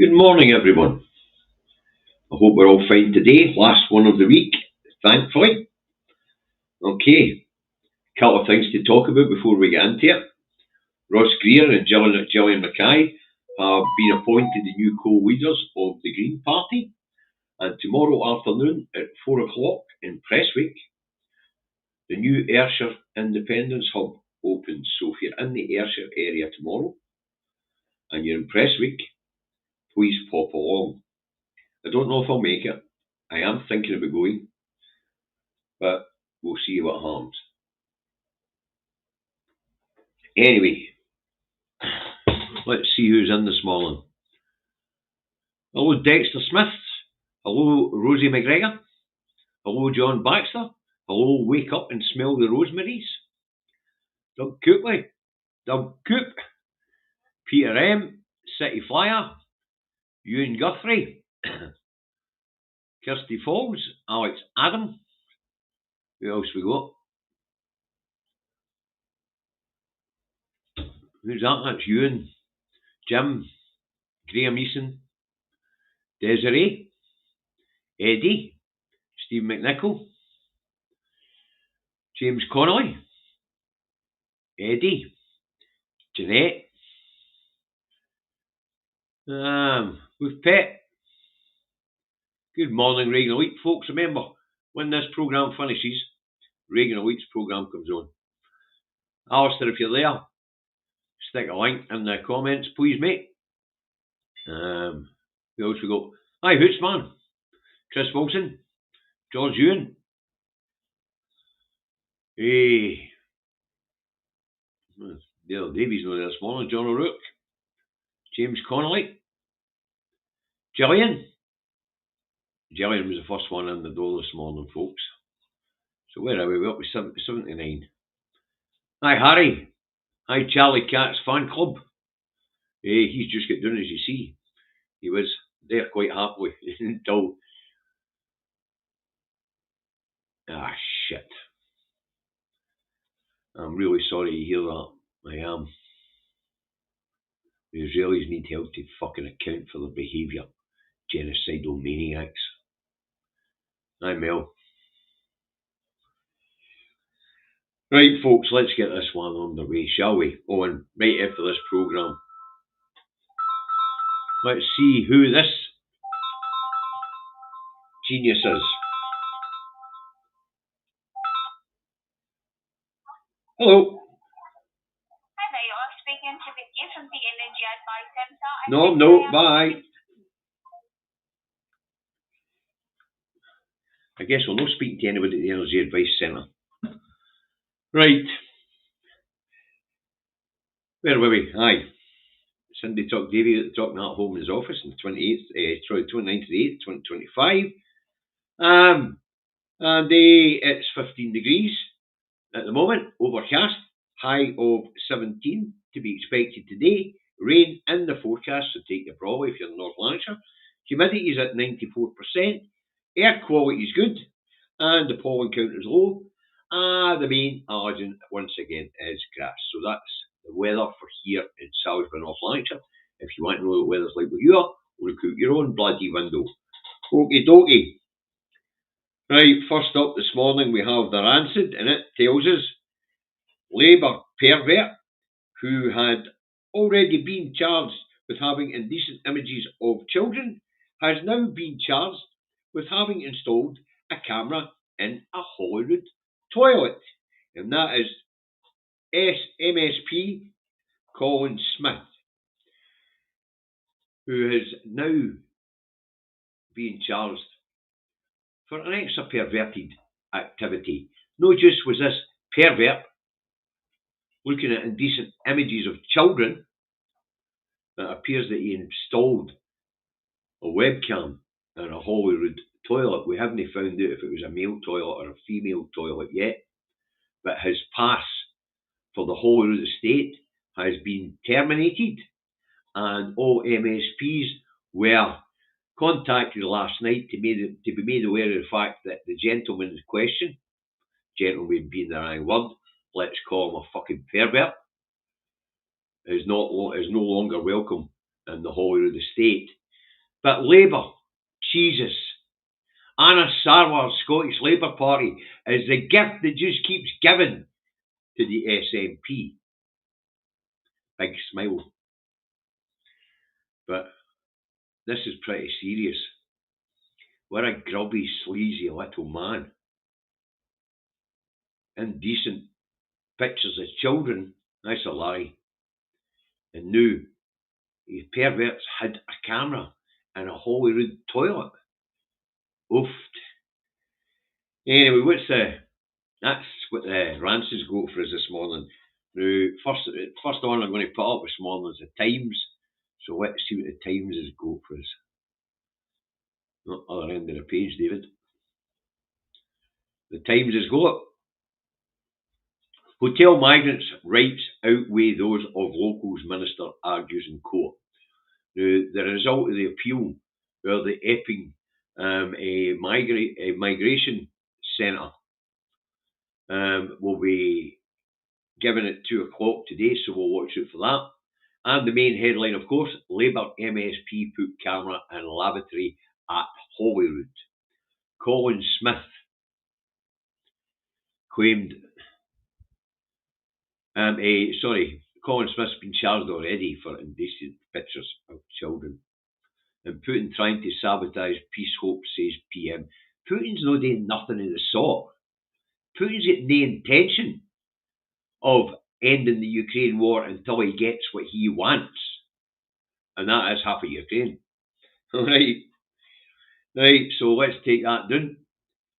Good morning, everyone. I hope we're all fine today. Last one of the week, thankfully. Okay, couple of things to talk about before we get into it. Ross Greer and Gillian Mackay have been appointed the new co-leaders of the Green Party, and tomorrow afternoon at 4 o'clock in Prestwick, the new Ayrshire Independence Hub opens. So if you're in the Ayrshire area tomorrow and you're in Prestwick, please pop along. I don't know if I'll make it. I am thinking about going, but we'll see what happens. Anyway, let's see who's in this morning. Hello, Dexter Smith. Hello, Rosie McGregor. Hello, John Baxter. Hello, Wake Up and Smell the Rosemaries. Doug Coopley. Doug Coop. Peter M. City Flyer. Ewan Guthrie. Kirsty Falls. Alex Adam. Who else we got? Who's that? That's Ewan. Jim. Graham Eason. Desiree. Eddie. Steve McNichol. James Connolly. Eddie. Jeanette. With Pet. Good morning, Reagan Elite folks. Remember, when this programme finishes, Reagan Elite's programme comes on. Alistair, if you're there, stick a link in the comments, please, mate. Who else we got? Hi, Hootsman. Chris Wilson. George Ewan. Hey. Two Davies not there this morning. John O'Rourke. James Connolly. Gillian. Gillian was the first one in the door this morning, folks. So where are we? We're up to 79. Hi, Harry. Hi, Charlie Cat's fan club. Hey, he's just got done, as you see. He was there quite happily until... Ah, shit. I'm really sorry to hear that. I am. The Israelis need help to fucking account for their behaviour. Genocidal maniacs. Hi, Mel. Right, folks, let's get this one underway, shall we? Oh, and right after this programme, let's see who this genius is. Hello. Hello, I'm speaking to Vicky from the Energy Advice Centre. No, bye. I guess we'll not speak to anybody at the Energy Advice Centre. Right. Where were we? Aye. Cindy Tuck Davy talking at home in his office on the 29th of the 8th, 2025. And it's 15 degrees at the moment, overcast, high of 17 to be expected today. Rain in the forecast, so take your brolly if you're in North Lanarkshire. Humidity is at 94%. Air quality is good, and the pollen count is low. The main allergen, once again, is grass. So that's the weather for here in Salisbury, North Lanarkshire. If you want to know what the weather's like where you are, look out your own bloody window. Okie dokie. Right, first up this morning we have the Rancid, and it tells us Labour pervert who had already been charged with having indecent images of children has now been charged with having installed a camera in a Hollywood toilet, and that is MSP Colin Smith, who is now being charged for an extra perverted activity. No just was this pervert looking at indecent images of children, that appears that he installed a webcam in a Hollywood toilet. We haven't found out if it was a male toilet or a female toilet yet, but his pass for the Hollywood estate has been terminated, and all MSPs were contacted last night to be made aware of the fact that the gentleman in question, gentleman being the wrong word, let's call him a fucking pervert, is no longer welcome in the Hollywood estate. But Labour, Jesus, Anna Sarwar's Scottish Labour Party is the gift that just keeps giving to the SNP. Big smile. But this is pretty serious. We're a grubby, sleazy little man. Indecent pictures of children, that's a lie. And now, these perverts hid a camera in a Holyrood toilet. Oof. Anyway, that's what the Rances got for us this morning. Now, first one I'm going to put up this morning is the Times. So let's see what the Times has got for us. Not other end of the page, David. The Times has got hotel migrants' rights outweigh those of locals, Minister argues in court. Now, the result of the appeal, where the Epping a migration centre will be given at 2 o'clock today, so we'll watch out for that. And the main headline, of course, Labour MSP put camera in lavatory at Holyrood. Colin Smith claimed, Colin Smith's been charged already for indecent pictures of children. And Putin trying to sabotage peace hope, says PM. Putin's not doing nothing of the sort. Putin's got no intention of ending the Ukraine war until he gets what he wants. And that is half of Ukraine. Right, so let's take that down.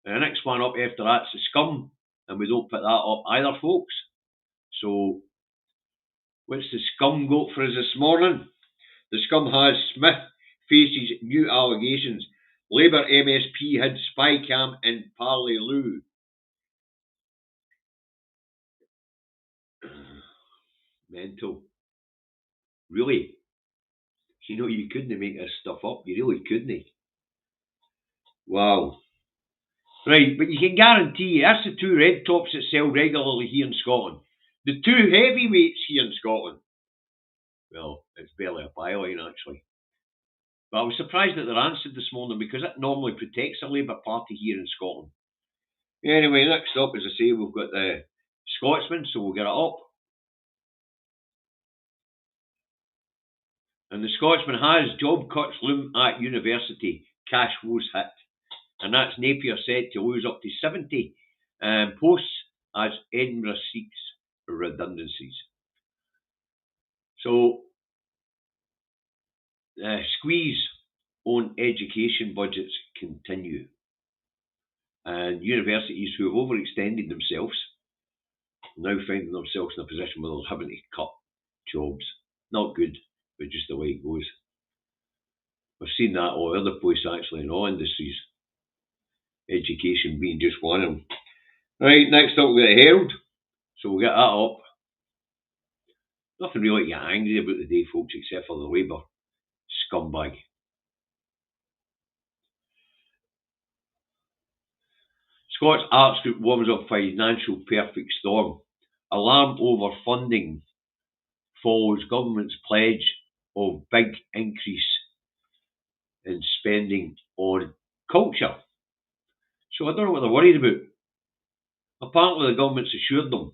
And the next one up after that's the Scum. And we don't put that up either, folks. So, what's the Scum got for us this morning? The Scum has Smith faces new allegations. Labour MSP had spy cam in Parley-Loo. Mental. Really? You know, you couldn't make this stuff up. You really couldn't. Wow. Right, but you can guarantee that's the two red tops that sell regularly here in Scotland. The two heavyweights here in Scotland. Well, it's barely a byline, actually. But I was surprised that they're answered this morning because it normally protects the Labour Party here in Scotland. Anyway, next up, as I say, we've got the Scotsman, so we'll get it up. And the Scotsman has job cuts loom at university, cash woes hit. And that's Napier said to lose up to 70 posts as Edinburgh seeks redundancies. So, squeeze on education budgets continue. And universities who have overextended themselves are now finding themselves in a position where they're having to cut jobs. Not good, but just the way it goes. We've seen that all over the place, actually, in all industries. Education being just one of them. Right, next up we've got the Herald. So we'll get that up. Nothing really to get angry about today, folks, except for the Labour scumbag. Scots Arts Group warns of financial perfect storm. Alarm over funding follows government's pledge of big increase in spending on culture. So I don't know what they're worried about. Apparently the government's assured them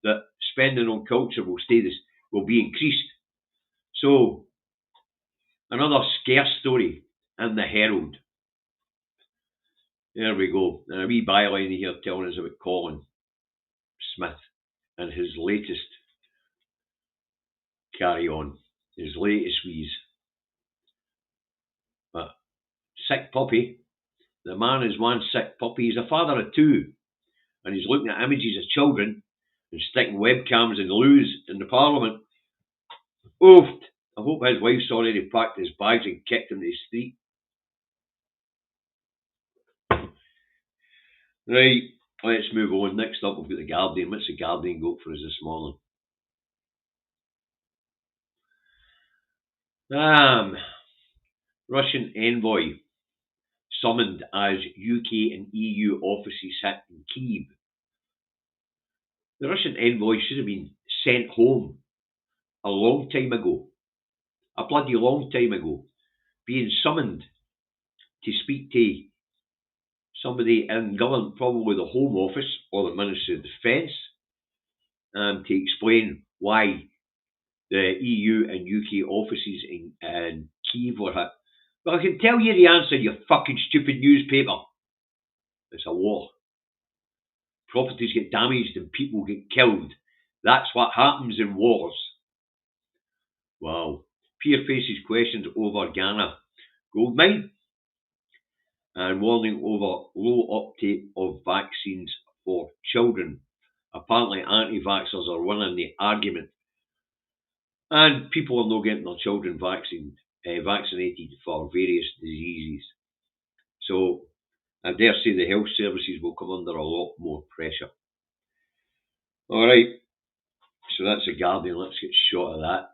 that spending on culture will be increased. So, another scare story in the Herald. There we go. And a wee byline here telling us about Colin Smith and his latest carry on, his latest wheeze. But sick puppy. The man is one sick puppy. He's a father of two. And he's looking at images of children and sticking webcams in the loos in the Parliament. Oof! I hope his wife's already packed his bags and kicked him to the street. Right, let's move on. Next up, we've got the Guardian. What's the Guardian got for us this morning? Russian envoy summoned as UK and EU offices hit in Kyiv. The Russian envoy should have been sent home a long time ago. A bloody long time ago. being summoned to speak to somebody in government, probably the Home Office or the Ministry of Defence, to explain why the EU and UK offices in Kyiv were hit. But I can tell you the answer, you fucking stupid newspaper. It's a war. Properties get damaged and people get killed. That's what happens in wars. Wow. Peer faces questions over Ghana gold mine and warning over low uptake of vaccines for children. Apparently anti-vaxxers are winning the argument. And people are not getting their children vaccinated for various diseases. So I dare say the health services will come under a lot more pressure. Alright, so that's the Guardian. Let's get shot of that.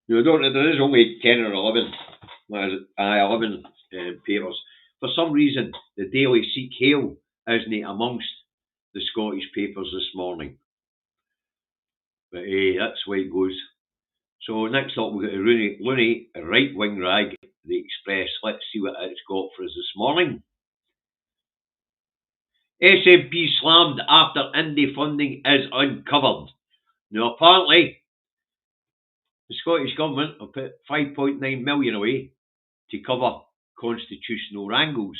There is only 10 or 11, 11 papers. For some reason, the Daily Seek Hail isn't amongst the Scottish papers this morning. But that's the way it goes. So next up we've got a loony right-wing rag, the Express. Let's see what it's got for us this morning. SNP slammed after indie funding is uncovered. Now apparently, the Scottish Government have put 5.9 million away to cover constitutional wrangles.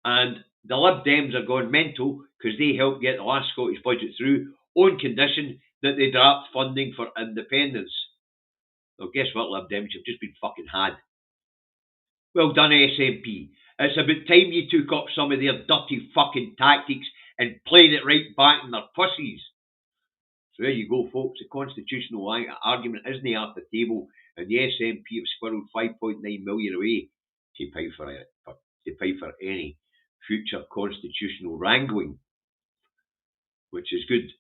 And the Lib Dems are going mental because they helped get the last Scottish budget through on condition that they dropped funding for independence. Well, guess what, Lib Dems? You've just been fucking had. Well done, SNP. It's about time you took up some of their dirty fucking tactics and played it right back in their pussies. So there you go, folks. The constitutional argument isn't at the table, and the SNP have squirreled 5.9 million away to pay for it, to pay for any future constitutional wrangling, which is good.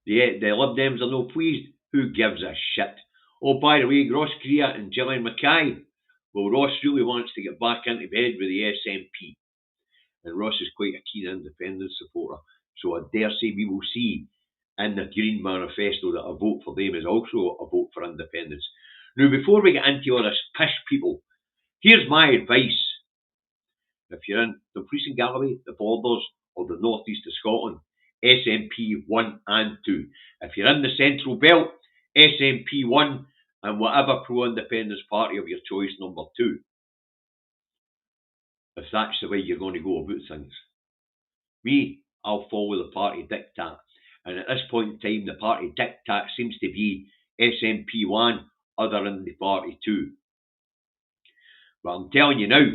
The Lib Dems are no pleased. Who gives a shit? Oh, by the way, Ross Greer and Gillian Mackay. Well, Ross really wants to get back into bed with the SNP. And Ross is quite a keen independence supporter. So I dare say we will see in the Green Manifesto that a vote for them is also a vote for independence. Now, before we get into all this pish, people, here's my advice. If you're in Dumfries and Galloway, the Borders, or the northeast of Scotland, SNP 1 and 2. If you're in the Central Belt, SNP 1 and whatever pro-independence party of your choice, number 2. If that's the way you're going to go about things. Me, I'll follow the party diktat. And at this point in time, the party diktat seems to be SNP 1, other than the party 2. But I'm telling you now,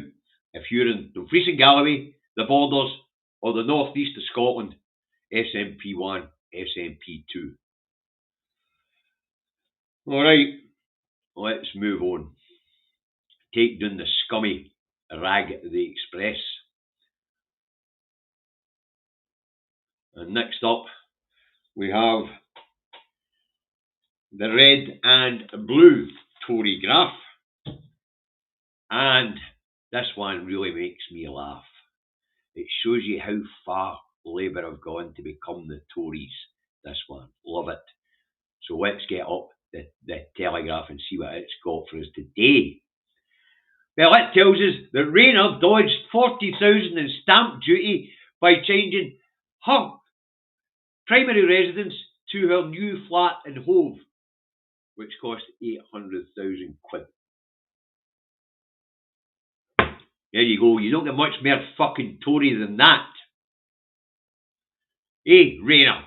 if you're in Dumfries and Galloway, the Borders, or the northeast of Scotland, SNP 1, SNP 2. Alright, let's move on. Take down the scummy rag at the Express. And next up, we have the red and blue Tory graph. And this one really makes me laugh. It shows you how far Labour have gone to become the Tories. This one, love it. So let's get up the Telegraph and see what it's got for us today. Well, it tells us that Rayner dodged 40,000 in stamp duty by changing her primary residence to her new flat in Hove, which cost 800,000 quid. There you go. You don't get much more fucking Tory than that. Hey, Rayner,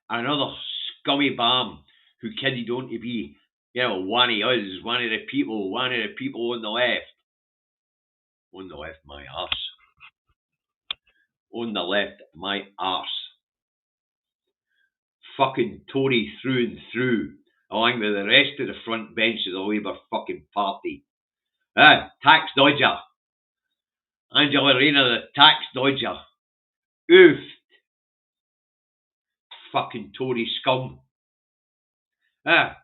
another scummy bam who kidded on to be, one of us, one of the people on the left. On the left, my arse. On the left, my arse. Fucking Tory through and through, along with the rest of the front bench of the Labour fucking party. Tax dodger. Angela Rayner, the tax dodger. Oof. Fucking Tory scum. That's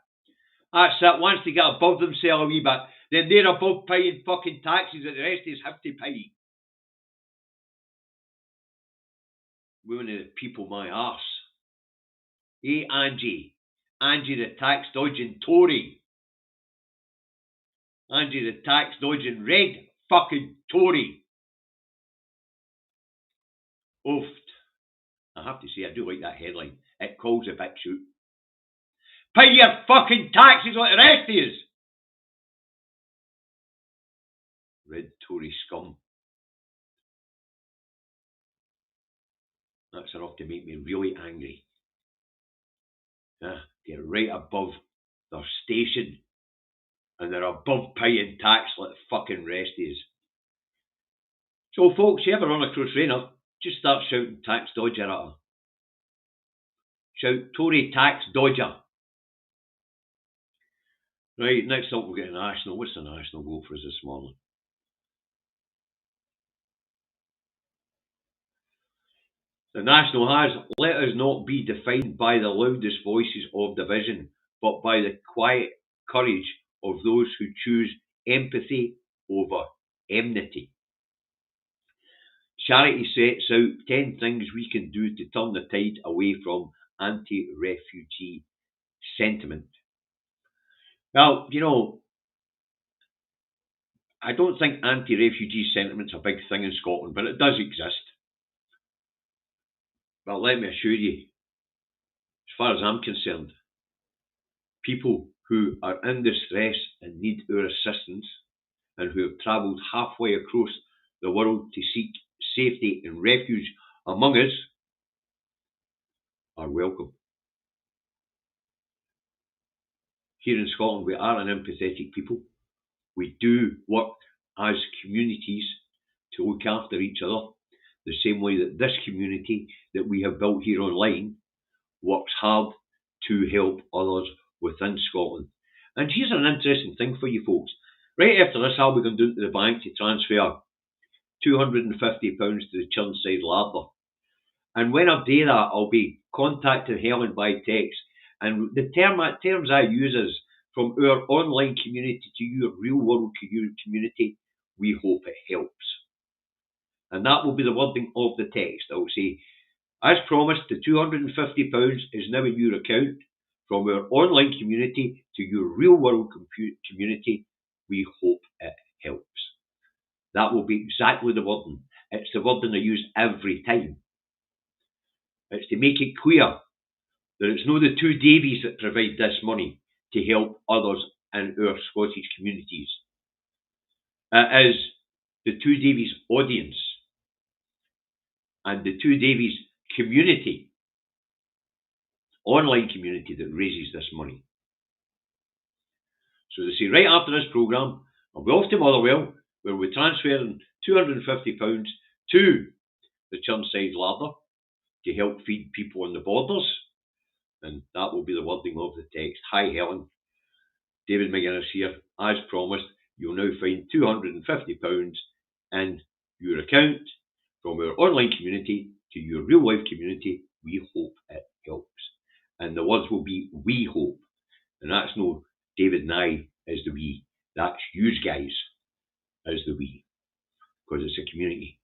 it. Once they get above themselves a wee bit, then they're above paying fucking taxes that the rest of us have to pay. Women of the people, my arse. Hey, Angie, Angie the tax dodging Tory. Angie the tax dodging red fucking Tory. Oofed. I have to say, I do like that headline. It calls a bit shoot. Pay your fucking taxes like the rest of us. Red Tory scum. That's enough to make me really angry. They're right above their station. And they're above paying tax like the fucking rest of us. So folks, you ever run across Rayner, just start shouting tax dodger at her. Shout Tory tax dodger. Right, next up we'll get a national. What's the national go for us this morning? The national has, let us not be defined by the loudest voices of division, but by the quiet courage of those who choose empathy over enmity. Charity sets out 10 things we can do to turn the tide away from anti-refugee sentiment. Well, you know, I don't think anti-refugee sentiment's a big thing in Scotland, but it does exist. But let me assure you, as far as I'm concerned, people who are in distress and need our assistance and who have travelled halfway across the world to seek safety and refuge among us are welcome. Here in Scotland, we are an empathetic people. We do work as communities to look after each other, the same way that this community that we have built here online works hard to help others within Scotland. And here's an interesting thing for you folks. Right after this, I'll be going down to the bank to transfer £250 to the Churnside Larder. And when I do that, I'll be contacting Helen by text. And the terms I use is from our online community to your real world community, we hope it helps. And that will be the wording of the text. I will say, as promised, the £250 is now in your account. From our online community to your real world community, we hope it helps. That will be exactly the wording. It's the wording I use every time. It's to make it clear that it's not the Two Davies that provide this money to help others in our Scottish communities. It is the Two Davies audience and the Two Davies community, online community, that raises this money. So they say, right after this programme, I'll be off to Motherwell, where we're transferring £250 to the Churnside Larder to help feed people on the borders. And that will be the wording of the text. Hi Helen, David McGuinness here. As promised, you'll now find £250 in your account. From our online community to your real life community, we hope it helps. And the words will be we hope. And that's no David and I as the we. That's yous guys as the we. Because it's a community.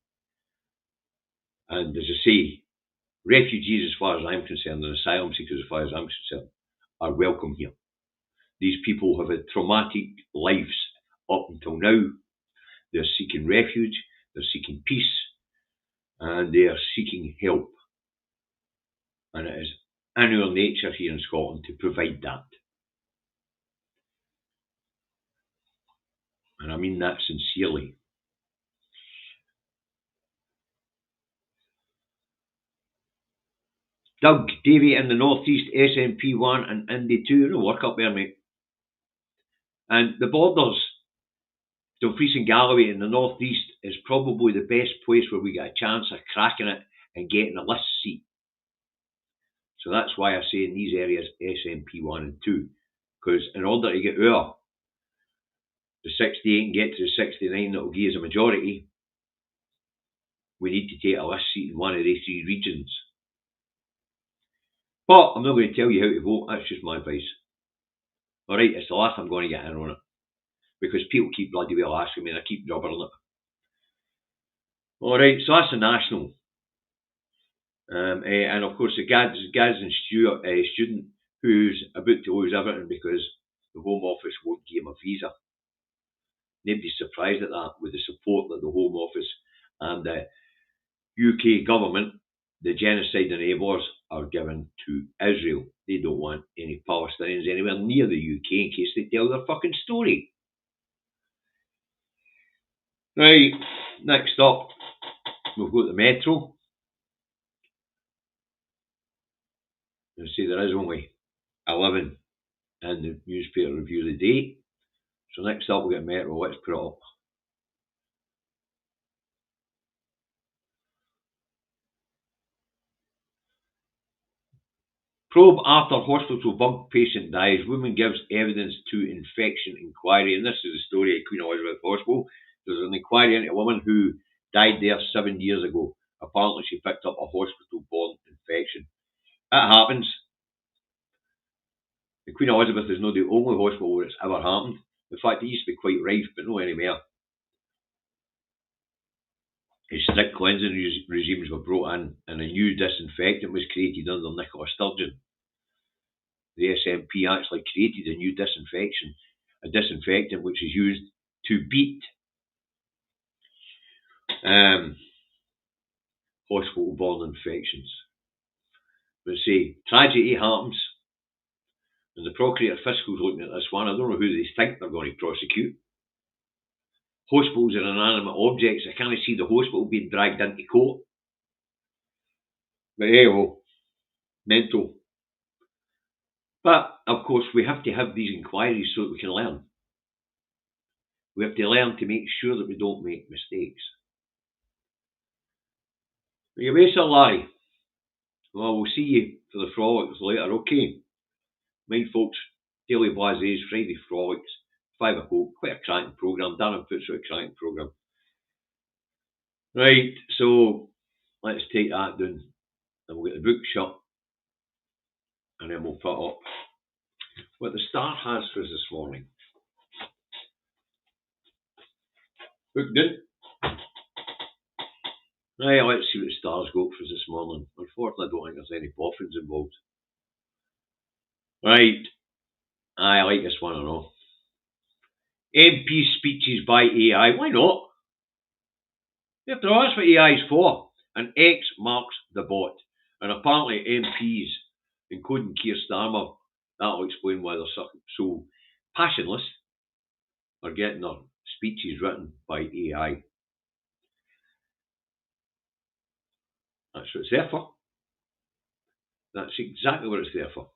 And as I say, refugees, as far as I'm concerned, and asylum seekers, as far as I'm concerned, are welcome here. These people have had traumatic lives up until now. They're seeking refuge, they're seeking peace, and they are seeking help. And it is in our nature here in Scotland to provide that. And I mean that sincerely. Doug Davey in the North East, SNP 1 and Indy 2. No work up there, mate. And the borders, Dumfries and Galloway in the North East, is probably the best place where we get a chance of cracking it and getting a list seat. So that's why I say in these areas SNP 1 and 2. Because in order to get the 68 and get to the 69 that will give us a majority, we need to take a list seat in one of these three regions. But I'm not going to tell you how to vote, that's just my advice. Alright, it's the last I'm going to get in on it. Because people keep bloody well asking me and I keep jobbering it. Alright, so that's the national. And of course the Gads and student who's about to lose everything because the Home Office won't give him a visa. Nobody's surprised at that with the support that the Home Office and the UK government, the genocide enablers, are given to Israel. They don't want any Palestinians anywhere near the UK in case they tell their fucking story. Right, next up, we've got the Metro. You'll see there is only 11 in the newspaper review of the day. So next up we'll get Metro. Let's put it up. Probe after hospital bump patient dies. Woman gives evidence to infection inquiry. And this is the story at Queen Elizabeth Hospital. There's an inquiry into a woman who died there 7 years ago. Apparently she picked up a hospital-borne infection. That happens. The Queen Elizabeth is not the only hospital where it's ever happened. In fact, it used to be quite rife, but not anymore. Strict cleansing regimes were brought in, and a new disinfectant was created under Nicola Sturgeon. The SNP actually created a new disinfectant which is used to beat hospital-borne infections. But say, tragedy happens, and the Procurator Fiscal's looking at this one. I don't know who they think they're going to prosecute. Hospitals are inanimate objects. I can't see the hospital being dragged into court. But anyway, mental. But, of course, we have to have these inquiries so that we can learn. We have to learn to make sure that we don't make mistakes. Are you away, Sir Larry? Well, we'll see you for the frolics later, okay? Mind folks, Daily Blasés, Friday Frolics, 5 o'clock, quite a cracking programme. Darren puts out a cracking programme. Right, so let's take that down. And we'll get the book shut. And then we'll put up what the Star has for us this morning. Book done. Right, let's see what the Star's got for us this morning. Unfortunately, I don't think there's any boffins involved. Right, I like this one, I know. MP speeches by AI. Why not? After all, that's what AI is for. And X marks the bot. And apparently MPs, including Keir Starmer, that'll explain why they're so passionless, are getting their speeches written by AI. That's what it's there for. That's exactly what it's there for.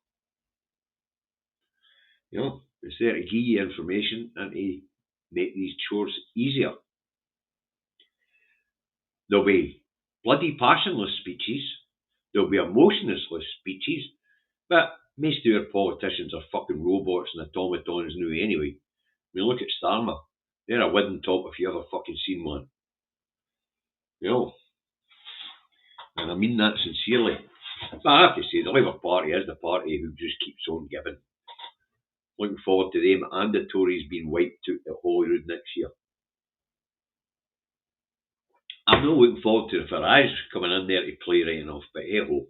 You know, it's there to give you information and to make these chores easier. There'll be bloody passionless speeches. There'll be emotionless speeches. But most of our politicians are fucking robots and automatons now anyway. I mean, look at Starmer. They're a wooden top if you ever fucking seen one. You know. And I mean that sincerely. But I have to say, the Labour Party is the party who just keeps on giving. Looking forward to them and the Tories being wiped out at Holyrood next year. I'm not looking forward to the Farage coming in there to play right enough, but hey ho.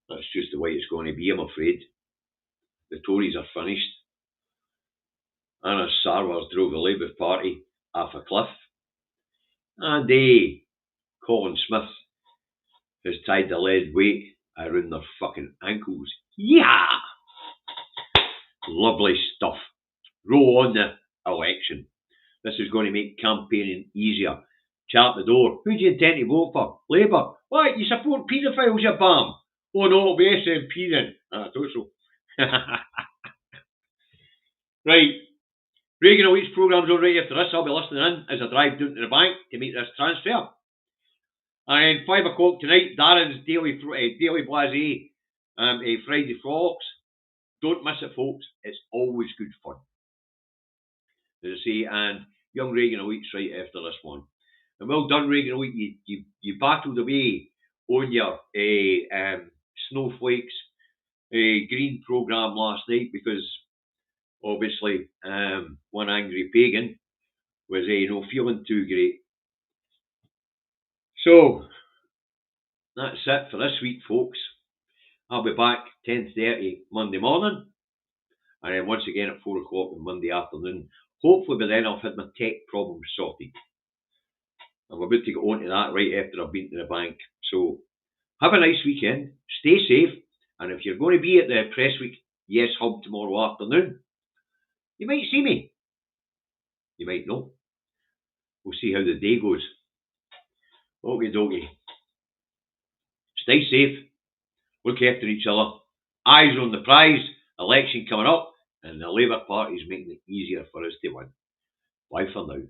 That's just the way it's going to be, I'm afraid. The Tories are finished. Anna Sarwar drove the Labour Party off a cliff. And Colin Smith has tied the lead weight around their fucking ankles. Yeah! Lovely stuff. Roll on the election. This is going to make campaigning easier. Chat at the door. Who do you intend to vote for? Labour. What? You support paedophiles, you bum? Oh no, it'll be SNP then. I thought so. Right. Reagan Elite's programme's on right after this. I'll be listening in as I drive down to the bank to make this transfer. And then 5 o'clock tonight, Darren's Daily Blasé, Friday Frolics. Don't miss it, folks. It's always good fun. As I say, and young Reagan Elite's right after this one. And well done, Reagan Elite. You battled away on your Snowflakes green programme last night because obviously one angry pagan was feeling too great. So that's it for this week, folks. I'll be back 10:30 Monday morning, and then once again at 4 o'clock on Monday afternoon. Hopefully by then I've had my tech problems sorted. I'm about to get on to that right after I've been to the bank. So have a nice weekend, stay safe, and if you're going to be at the Press Week Yes Hub tomorrow afternoon, you might see me. You might not. We'll see how the day goes. Okie dokie. Stay safe, look after each other, eyes on the prize, election coming up, and the Labour Party's making it easier for us to win. Bye for now.